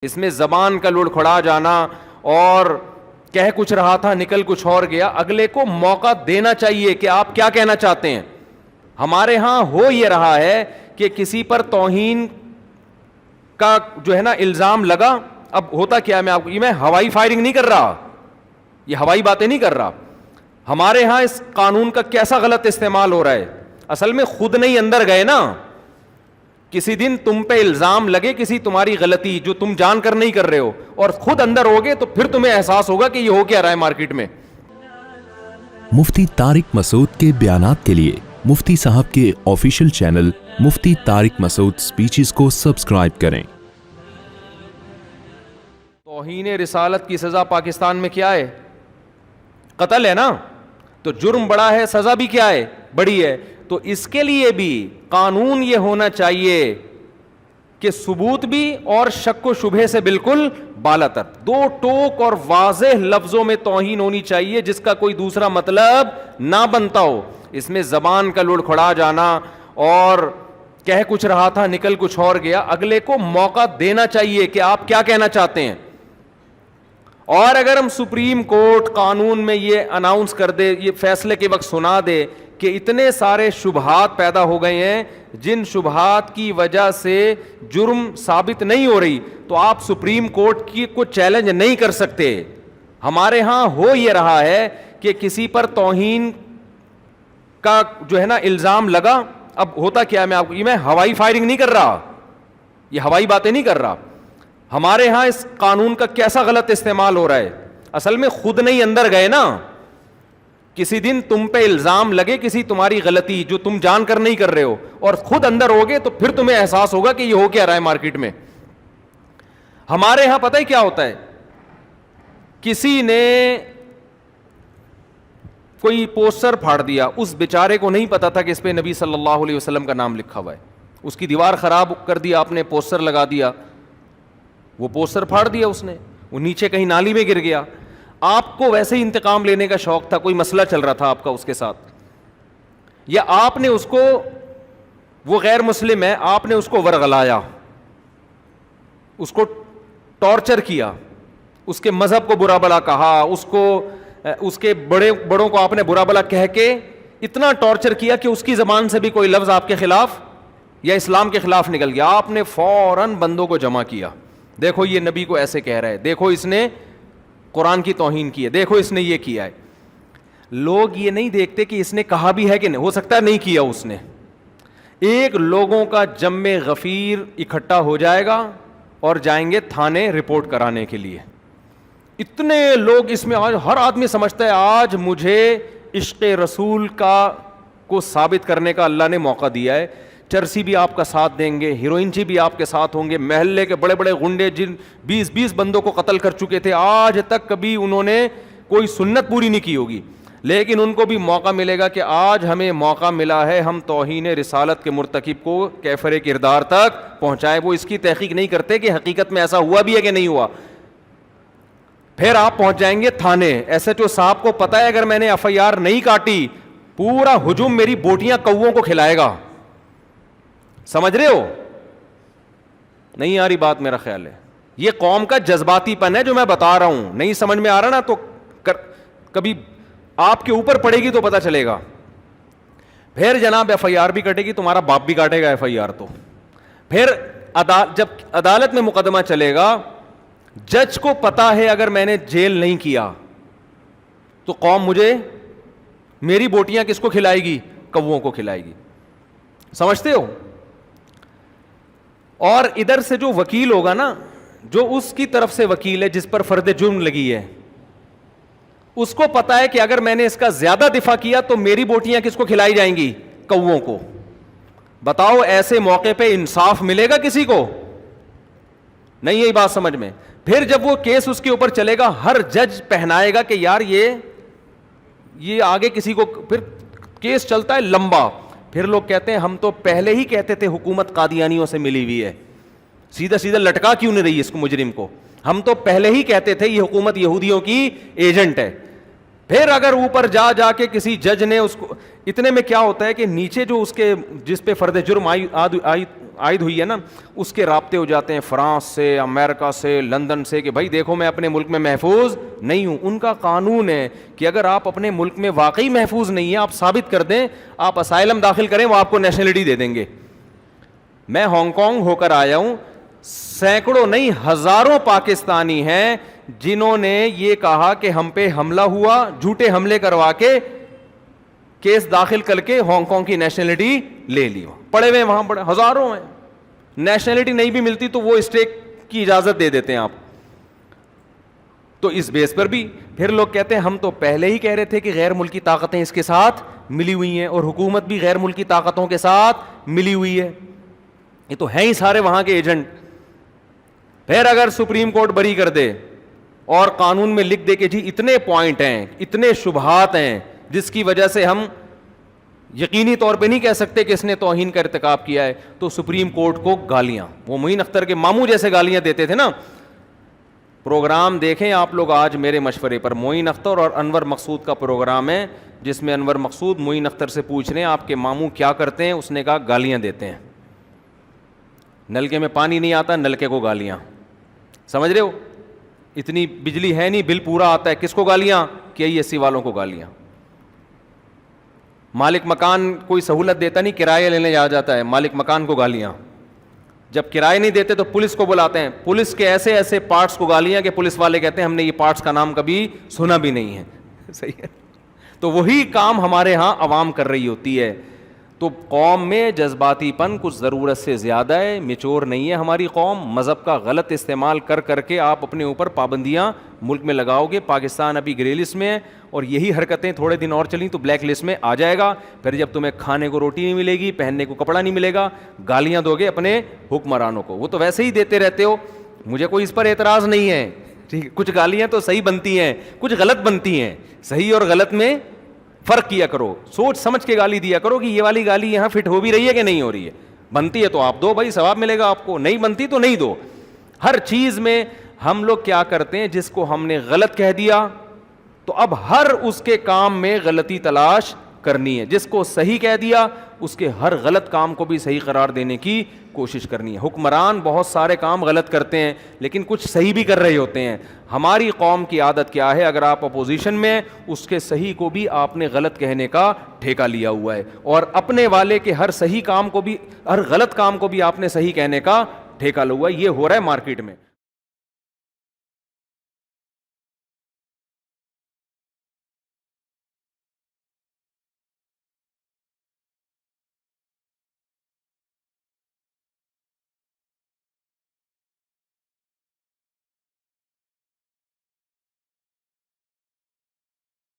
اس میں زبان کا لڑکھڑا جانا اور کہہ کچھ رہا تھا نکل کچھ اور گیا. اگلے کو موقع دینا چاہیے کہ آپ کیا کہنا چاہتے ہیں. ہمارے ہاں ہو یہ رہا ہے کہ کسی پر توہین کا جو ہے نا الزام لگا. اب ہوتا کیا ہے, میں ہوائی فائرنگ نہیں کر رہا, یہ ہوائی باتیں نہیں کر رہا. ہمارے ہاں اس قانون کا کیسا غلط استعمال ہو رہا ہے. اصل میں خود نہیں اندر گئے نا, کسی دن تم پہ الزام لگے کسی تمہاری غلطی جو تم جان کر نہیں کر رہے ہو, اور خود اندر ہوگے تو پھر تمہیں احساس ہوگا کہ یہ ہو کیا رہا ہے مارکیٹ میں. مفتی طارق مسعود کے بیانات کے لیے مفتی صاحب کے آفیشیل چینل مفتی طارق مسعود سپیچز کو سبسکرائب کریں. توہین رسالت کی سزا پاکستان میں کیا ہے؟ قتل ہے نا. تو جرم بڑا ہے, سزا بھی کیا ہے؟ بڑی ہے. تو اس کے لیے بھی قانون یہ ہونا چاہیے کہ ثبوت بھی اور شک و شبہے سے بالکل بالاتر, دو ٹوک اور واضح لفظوں میں توہین ہونی چاہیے جس کا کوئی دوسرا مطلب نہ بنتا ہو. اس میں زبان کا لڑکھڑا جانا اور کہہ کچھ رہا تھا نکل کچھ اور گیا, اگلے کو موقع دینا چاہیے کہ آپ کیا کہنا چاہتے ہیں. اور اگر ہم سپریم کورٹ قانون میں یہ اناؤنس کر دے, یہ فیصلے کے وقت سنا دے کہ اتنے سارے شبہات پیدا ہو گئے ہیں جن شبہات کی وجہ سے جرم ثابت نہیں ہو رہی, تو آپ سپریم کورٹ کی کو چیلنج نہیں کر سکتے. ہمارے ہاں ہو یہ رہا ہے کہ کسی پر توہین کا جو ہے نا الزام لگا. اب ہوتا کیا ہے, میں ہوائی فائرنگ نہیں کر رہا, یہ ہوائی باتیں نہیں کر رہا. ہمارے ہاں اس قانون کا کیسا غلط استعمال ہو رہا ہے. اصل میں خود نہیں اندر گئے نا, کسی دن تم پہ الزام لگے کسی تمہاری غلطی جو تم جان کر نہیں کر رہے ہو, اور خود اندر ہوگے تو پھر تمہیں احساس ہوگا کہ یہ ہو کیا رہا ہے مارکیٹ میں. ہمارے ہاں پتہ ہی کیا ہوتا ہے, کسی نے کوئی پوسٹر پھاڑ دیا, اس بیچارے کو نہیں پتا تھا کہ اس پہ نبی صلی اللہ علیہ وسلم کا نام لکھا ہوا ہے. اس کی دیوار خراب کر دیا, آپ نے پوسٹر لگا دیا, وہ پوسٹر پھاڑ دیا اس نے, وہ نیچے کہیں نالی میں گر گیا. آپ کو ویسے ہی انتقام لینے کا شوق تھا, کوئی مسئلہ چل رہا تھا آپ کا اس کے ساتھ, یا آپ نے اس کو, وہ غیر مسلم ہے, آپ نے اس کو ورغلایا, اس کو ٹارچر کیا, اس کے مذہب کو برا بلا کہا, اس کے بڑوں کو آپ نے برا بلا کہہ کے اتنا ٹارچر کیا کہ اس کی زبان سے بھی کوئی لفظ آپ کے خلاف یا اسلام کے خلاف نکل گیا. آپ نے فوراً بندوں کو جمع کیا, دیکھو یہ نبی کو ایسے کہہ رہا ہے, دیکھو اس نے قرآن کی توہین کی ہے, دیکھو اس نے یہ کیا ہے. لوگ یہ نہیں دیکھتے کہ اس نے کہا بھی ہے کہ نہیں, ہو سکتا ہے نہیں کیا اس نے. ایک لوگوں کا جم غفیر اکٹھا ہو جائے گا اور جائیں گے تھانے رپورٹ کرانے کے لیے. اتنے لوگ اس میں, آج ہر آدمی سمجھتا ہے آج مجھے عشق رسول کو ثابت کرنے کا اللہ نے موقع دیا ہے. چرسی بھی آپ کا ساتھ دیں گے, ہیروئنچی بھی آپ کے ساتھ ہوں گے, محلے کے بڑے بڑے گنڈے جن 20 بندوں کو قتل کر چکے تھے, آج تک کبھی انہوں نے کوئی سنت پوری نہیں کی ہوگی, لیکن ان کو بھی موقع ملے گا کہ آج ہمیں موقع ملا ہے ہم توہین رسالت کے مرتکب کو کیفر کردار تک پہنچائیں. وہ اس کی تحقیق نہیں کرتے کہ حقیقت میں ایسا ہوا بھی ہے کہ نہیں ہوا. پھر آپ پہنچ جائیں گے تھانے, ایس ایچ او صاحب کو پتا ہے اگر میں نے ایف آئی آر نہیں کاٹی پورا ہجوم میری بوٹیاں کووں کو کھلائے گا. سمجھ رہے ہو؟ نہیں آ رہی بات, میرا خیال ہے یہ قوم کا جذباتی پن ہے جو میں بتا رہا ہوں. نہیں سمجھ میں آ رہا نا تو کبھی آپ کے اوپر پڑے گی تو پتا چلے گا. پھر جناب ایف آئی آر بھی کٹے گی, تمہارا باپ بھی کاٹے گا ایف آئی آر. تو پھر جب عدالت میں مقدمہ چلے گا, جج کو پتا ہے اگر میں نے جیل نہیں کیا تو قوم مجھے, میری بوٹیاں کس کو کھلائے گی؟ کووں کو کھلائے گی. سمجھتے ہو؟ اور ادھر سے جو وکیل ہوگا نا, جو اس کی طرف سے وکیل ہے جس پر فرد جرم لگی ہے, اس کو پتا ہے کہ اگر میں نے اس کا زیادہ دفاع کیا تو میری بوٹیاں کس کو کھلائی جائیں گی؟ کووں کو. بتاؤ ایسے موقع پہ انصاف ملے گا کسی کو؟ نہیں, یہی بات سمجھ میں. پھر جب وہ کیس اس کے اوپر چلے گا, ہر جج پہنائے گا کہ یار یہ آگے کسی کو, پھر کیس چلتا ہے لمبا. پھر لوگ کہتے ہیں ہم تو پہلے ہی کہتے تھے حکومت قادیانیوں سے ملی ہوئی ہے, سیدھا سیدھا لٹکا کیوں نہیں رہی اس کو مجرم کو؟ ہم تو پہلے ہی کہتے تھے یہ حکومت یہودیوں کی ایجنٹ ہے. پھر اگر اوپر جا جا کے کسی جج نے اس کو, اتنے میں کیا ہوتا ہے کہ نیچے جو اس کے جس پہ فرد جرم عائد ہوئی ہے نا, اس کے رابطے ہو جاتے ہیں فرانس سے, امریکہ سے, لندن سے, کہ بھائی دیکھو میں اپنے ملک میں محفوظ نہیں ہوں. ان کا قانون ہے کہ اگر آپ اپنے ملک میں واقعی محفوظ نہیں ہیں, آپ ثابت کر دیں, آپ اسائلم داخل کریں, وہ آپ کو نیشنلٹی دے دیں گے. میں ہانگ کانگ ہو کر آیا ہوں, سینکڑوں نہیں ہزاروں پاکستانی ہیں جنہوں نے یہ کہا کہ ہم پہ حملہ ہوا, جھوٹے حملے کروا کے کیس داخل کر کے ہانگ کانگ کی نیشنلٹی لے لی. پڑے ہوئے وہاں پڑے ہزاروں ہیں, نیشنلٹی نہیں بھی ملتی تو وہ اسٹے کی اجازت دے دیتے ہیں آپ. تو اس بیس پر بھی پھر لوگ کہتے ہیں ہم تو پہلے ہی کہہ رہے تھے کہ غیر ملکی طاقتیں اس کے ساتھ ملی ہوئی ہیں, اور حکومت بھی غیر ملکی طاقتوں کے ساتھ ملی ہوئی ہے. یہ تو ہیں ہی سارے وہاں کے ایجنٹ. پھر اگر سپریم کورٹ بری کر دے اور قانون میں لکھ دے کہ جی اتنے پوائنٹ ہیں, اتنے شبہات ہیں جس کی وجہ سے ہم یقینی طور پہ نہیں کہہ سکتے کہ اس نے توہین کا ارتکاب کیا ہے, تو سپریم کورٹ کو گالیاں, وہ معین اختر کے ماموں جیسے گالیاں دیتے تھے نا. پروگرام دیکھیں آپ لوگ آج میرے مشورے پر, معین اختر اور انور مقصود کا پروگرام ہے, جس میں انور مقصود معین اختر سے پوچھ رہے ہیں آپ کے ماموں کیا کرتے ہیں. اس نے کہا گالیاں دیتے ہیں, نلکے میں پانی نہیں آتا, نلکے کو گالیاں. سمجھ رہے ہو, اتنی بجلی ہے نہیں, بل پورا آتا ہے, کس کو گالیاں, کہ ای ایس سی والوں کو گالیاں. مالک مکان کوئی سہولت دیتا نہیں, کرایہ لینے آ جاتا ہے, مالک مکان کو گالیاں. جب کرایہ نہیں دیتے تو پولیس کو بلاتے ہیں, پولیس کے ایسے ایسے پارٹس کو گالیاں کہ پولیس والے کہتے ہیں ہم نے یہ پارٹس کا نام کبھی سنا بھی نہیں ہے. صحیح ہے. تو وہی کام ہمارے ہاں عوام کر رہی ہوتی ہے. تو قوم میں جذباتی پن کچھ ضرورت سے زیادہ ہے, میچور نہیں ہے ہماری قوم. مذہب کا غلط استعمال کر کر کے آپ اپنے اوپر پابندیاں ملک میں لگاؤ گے. پاکستان ابھی گرے لسٹ میں ہے, اور یہی حرکتیں تھوڑے دن اور چلیں تو بلیک لسٹ میں آ جائے گا. پھر جب تمہیں کھانے کو روٹی نہیں ملے گی, پہننے کو کپڑا نہیں ملے گا, گالیاں دو گے اپنے حکمرانوں کو. وہ تو ویسے ہی دیتے رہتے ہو, مجھے کوئی اس پر اعتراض نہیں ہے. ٹھیک ہے, کچھ گالیاں تو صحیح بنتی ہیں, کچھ غلط بنتی ہیں. صحیح اور غلط میں فرق کیا کرو, سوچ سمجھ کے گالی دیا کرو کہ یہ والی گالی یہاں فٹ ہو بھی رہی ہے کہ نہیں ہو رہی ہے. بنتی ہے تو آپ دو بھائی, ثواب ملے گا آپ کو, نہیں بنتی تو نہیں دو. ہر چیز میں ہم لوگ کیا کرتے ہیں, جس کو ہم نے غلط کہہ دیا تو اب ہر اس کے کام میں غلطی تلاش کرنی ہے. جس کو صحیح کہہ دیا اس کے ہر غلط کام کو بھی صحیح قرار دینے کی کوشش کرنی ہے. حکمران بہت سارے کام غلط کرتے ہیں لیکن کچھ صحیح بھی کر رہے ہوتے ہیں. ہماری قوم کی عادت کیا ہے, اگر آپ اپوزیشن میں, اس کے صحیح کو بھی آپ نے غلط کہنے کا ٹھیکہ لیا ہوا ہے, اور اپنے والے کے ہر صحیح کام کو بھی, ہر غلط کام کو بھی آپ نے صحیح کہنے کا ٹھیکہ لیا ہوا ہے. یہ ہو رہا ہے مارکیٹ میں.